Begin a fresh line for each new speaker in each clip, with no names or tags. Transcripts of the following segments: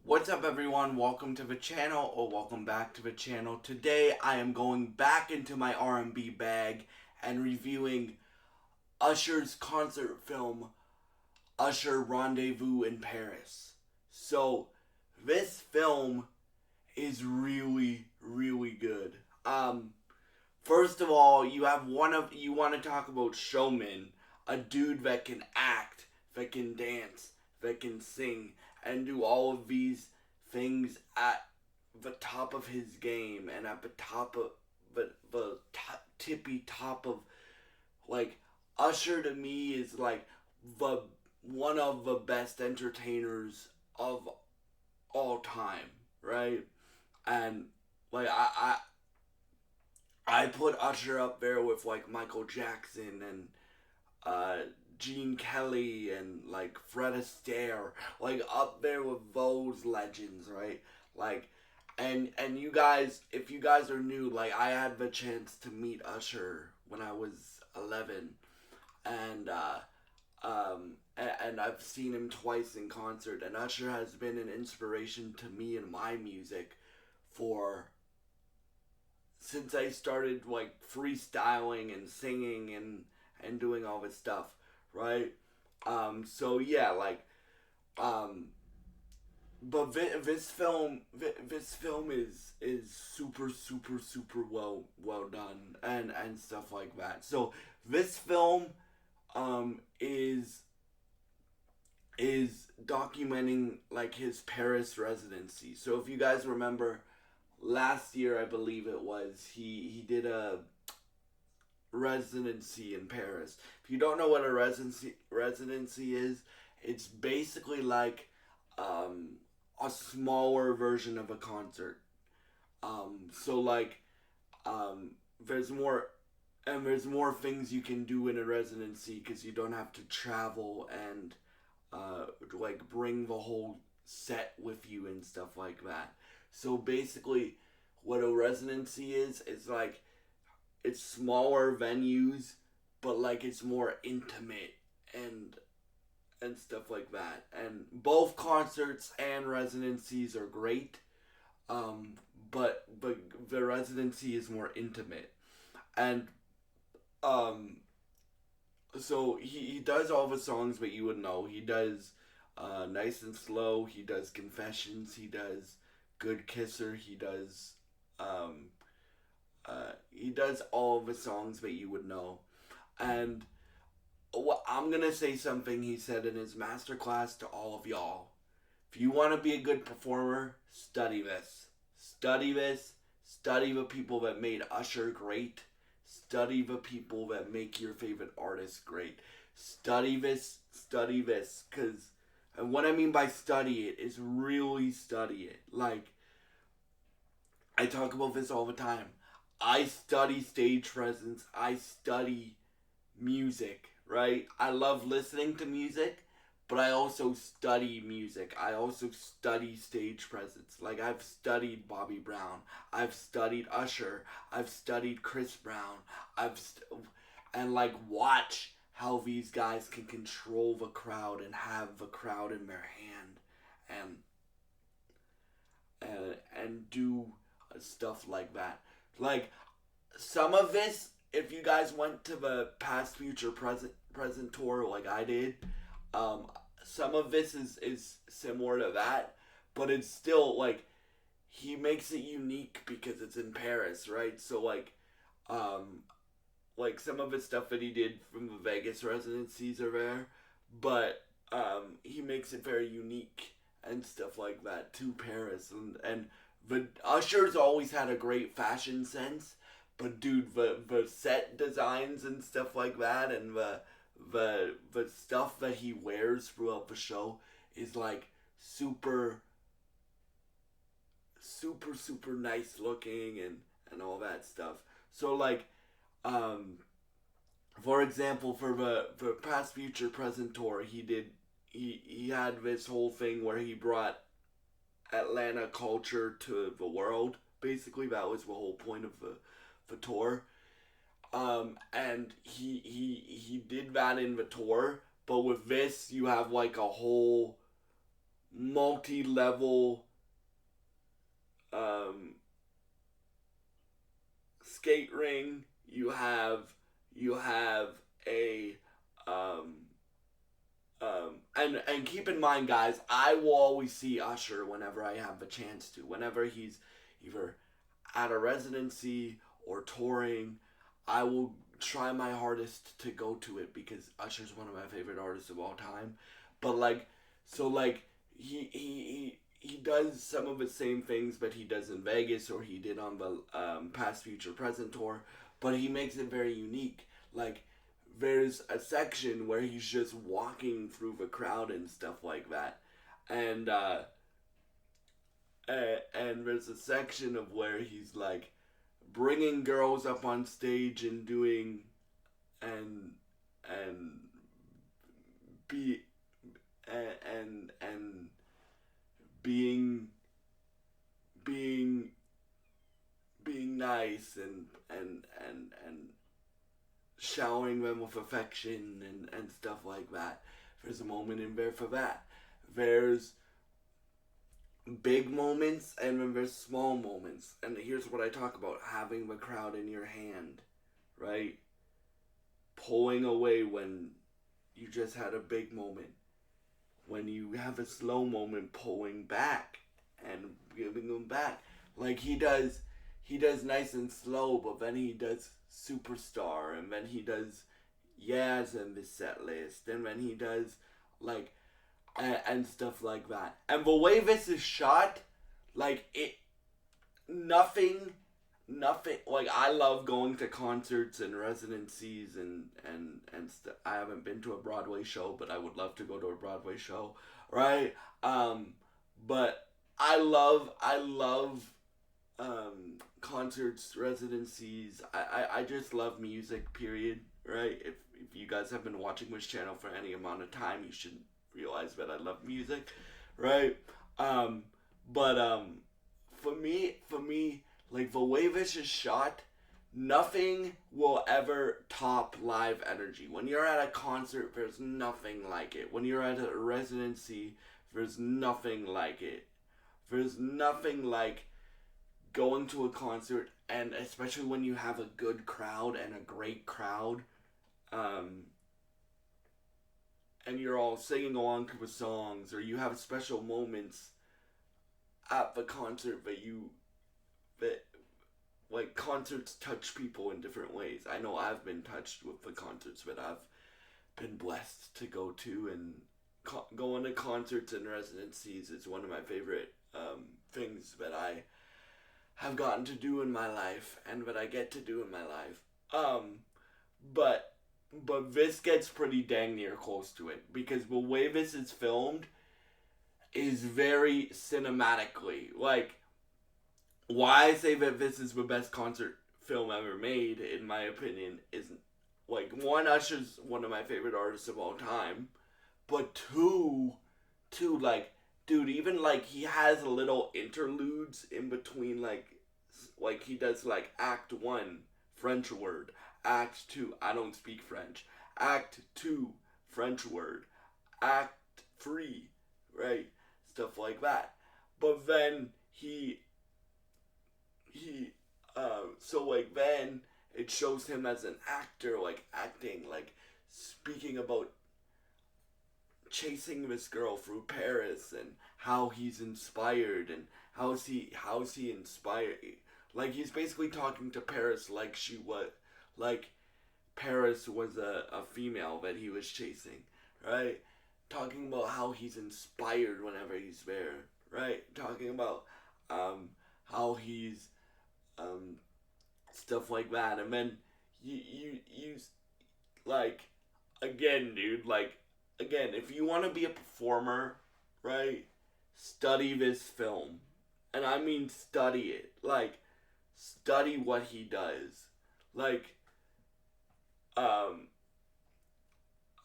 What's up everyone, welcome to the channel or welcome back to the channel. Today I am going back into my R&B bag and reviewing Usher's concert film, Usher Rendezvous in Paris. So this film is really good. First of all, you want to talk about showman, a dude that can act, that can dance, that can sing, and do all of these things at the top of his game and at the top of tippy top of like Usher to me is like the one of the best entertainers of all time, right? And like I put Usher up there with like Michael Jackson and uh, Gene Kelly and like Fred Astaire, like up there with those legends, right? Like, and you guys, if you guys are new, like I had the chance to meet Usher when I was 11, and and I've seen him twice in concert, and Usher has been an inspiration to me and my music for since I started like freestyling and singing and doing all this stuff, right? So yeah, like, um, but this film is super well done and stuff like that. So this film, is documenting like his Paris residency. So if you guys remember, last year I believe it was he did a residency in Paris. If you don't know what a residency is, it's basically like um, a smaller version of a concert. So like um, there's more there's more things you can do in a residency because you don't have to travel and like bring the whole set with you and stuff like that. So basically, what a residency is like it's smaller venues, but like it's more intimate and stuff like that. And both concerts and residencies are great, um, but the residency is more intimate. And um, so he does all the songs that you would know. He does Nice and Slow. He does Confessions. He does Good Kisser. Um, he does all the songs that you would know. And what I'm gonna say something he said in his masterclass to all of y'all. If you want to be a good performer, study this. Study this. Study the people that made Usher great. Study the people that make your favorite artist great. Study this. Study this. Because, and what I mean by study it is really study it. Like, I talk about this all the time. I study stage presence. I study music, right? I love listening to music, but I also study music. I also study stage presence. Like I've studied Bobby Brown, I've studied Usher, I've studied Chris Brown. And like watch how these guys can control the crowd and have the crowd in their hand and and do stuff like that. Like some of this, if you guys went to the past, future, present tour like I did, um, some of this is similar to that, but it's still like he makes it unique because it's in Paris, right? So um, like some of the stuff that he did from the Vegas residencies are there, but he makes it very unique and stuff like that to Paris, and the Usher's always had a great fashion sense, but dude, the set designs and stuff like that, and the stuff that he wears throughout the show is like super super nice looking and all that stuff. So like um for example, for the past, future, present tour, he had this whole thing where he brought Atlanta culture to the world. Basically, that was the whole point of the tour. And he did that in the tour, but with this, you have like a whole multi-level um, skate ring. You have a um, and keep in mind, guys, I will always see Usher whenever I have a chance to. Whenever he's either at a residency or touring, I will try my hardest to go to it because Usher's one of my favorite artists of all time. But like, so like he does some of the same things that he does in Vegas or he did on the Past Future Present tour, but he makes it very unique. Like there's a section where he's just walking through the crowd and stuff like that, and and there's a section of where he's like bringing girls up on stage and doing and and be and being being being nice and showering them with affection and stuff like that. There's a moment in there for that. There's big moments and then there's small moments. And here's what I talk about: having the crowd in your hand, right? Pulling away when you just had a big moment. When you have a slow moment, pulling back and giving them back. Like he does nice and slow, but then he does superstar, and then he does Yaz in the set list, and then he does like and stuff like that. And the way this is shot, like it, nothing, nothing. Like I love going to concerts and residencies I haven't been to a Broadway show, but I would love to go to a Broadway show, right? But I love concerts, residencies. I just love music. Period. Right? If you guys have been watching this channel for any amount of time, you should realize that I love music, right? Um, but for me, like the way this is shot, nothing will ever top live energy. When you're at a concert, there's nothing like it. When you're at a residency, there's nothing like it. There's nothing like going to a concert, and especially when you have a good crowd and a great crowd, um, and you're all singing along to the songs, or you have special moments at the concert that like concerts touch people in different ways. I know I've been touched with the concerts that I've been blessed to go to, and going to concerts and residencies is one of my favorite things that I have gotten to do in my life and that I get to do in my life. But this gets pretty dang near close to it because the way this is filmed is very cinematically. Like, why I say that this is the best concert film ever made, in my opinion, is like one, Usher's one of my favorite artists of all time, but two, like, dude, even like he has little interludes in between, like he does like Act One, French word, Act Two, I don't speak French, Act Two, French word, Act Three, right, stuff like that. But then he so like then it shows him as an actor, like acting, like speaking about chasing this girl through Paris and how he's inspired and how's he inspired, like he's basically talking to Paris like she was, like Paris was a female that he was chasing, right? Talking about how he's inspired whenever he's there, right? Talking about how he's um, stuff like that, and then you like again, dude, like again, if you want to be a performer, right? Study this film, and I mean study it, like study what he does, like um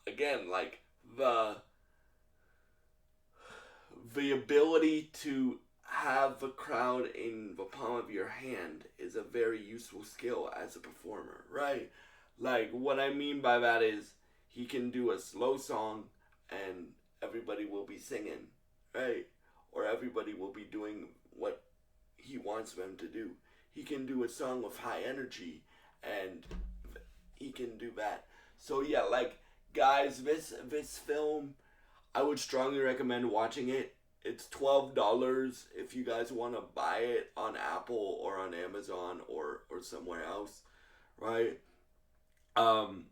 again, like the the ability to have the crowd in the palm of your hand is a very useful skill as a performer, right? Like, what I mean by that is he can do a slow song and everybody will be singing, right? Or everybody will be doing what he wants them to do. He can do a song with high energy, and he can do that. So yeah, like guys, this film, I would strongly recommend watching it. It's $12 if you guys want to buy it on Apple or on Amazon or somewhere else, right? Um,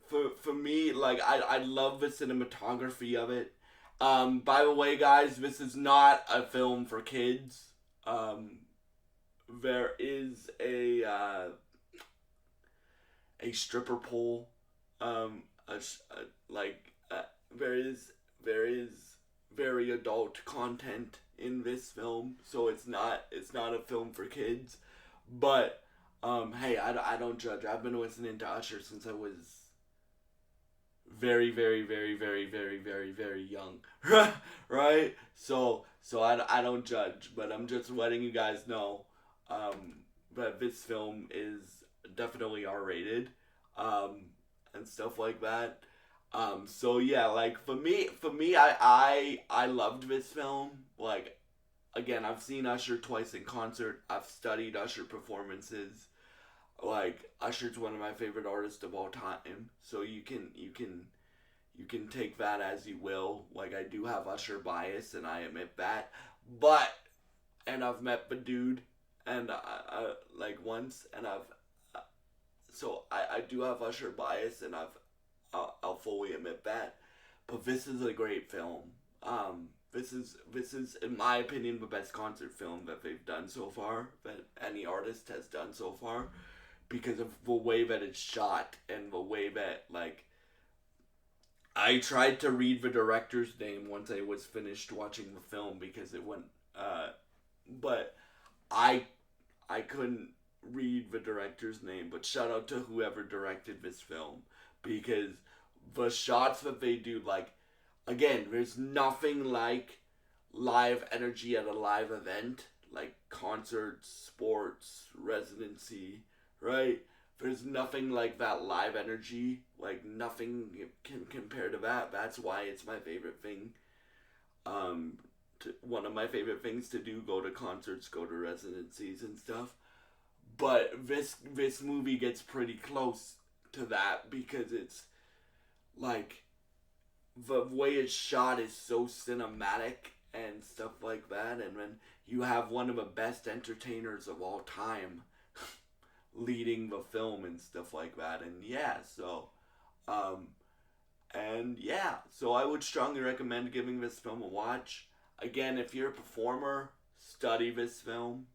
for me, like I love the cinematography of it. By the way, guys, this is not a film for kids. Um, there is a stripper pole. Like there is there is very adult content in this film, so it's not a film for kids. But hey, I don't judge. I've been listening to Usher since I was very, very, very, very, very, very, very young, right? So I don't judge, but I'm just letting you guys know that this film is definitely R-rated, um, and stuff like that. So yeah, like for me, I loved this film. Like again, I've seen Usher twice in concert. I've studied Usher performances. Like Usher's one of my favorite artists of all time. So you can take that as you will. Like I do have Usher bias, and I admit that. But and I've met the dude, and I like once, and I do have Usher bias, and I'll fully admit that. But this is a great film. This is in my opinion the best concert film that they've done so far, that any artist has done so far, because of the way that it's shot and the way that like I tried to read the director's name once I was finished watching the film because it went but I I couldn't read the director's name, but shout out to whoever directed this film, because the shots that they do, like again, there's nothing like live energy at a live event, like concerts, sports, residency, right? There's nothing like that live energy. Like nothing can compare to that. That's why it's my favorite thing. Um, one of my favorite things to do: go to concerts, go to residencies and stuff. But this movie gets pretty close to that because it's like the way it's shot is so cinematic and stuff like that, and when you have one of the best entertainers of all time leading the film and stuff like that, and yeah, um so I would strongly recommend giving this film a watch. Again, if you're a performer, study this film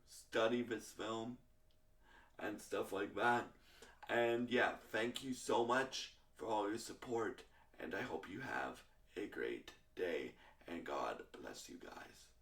and stuff like that. And yeah, thank you so much for all your support, and I hope you have a great day, and God bless you guys.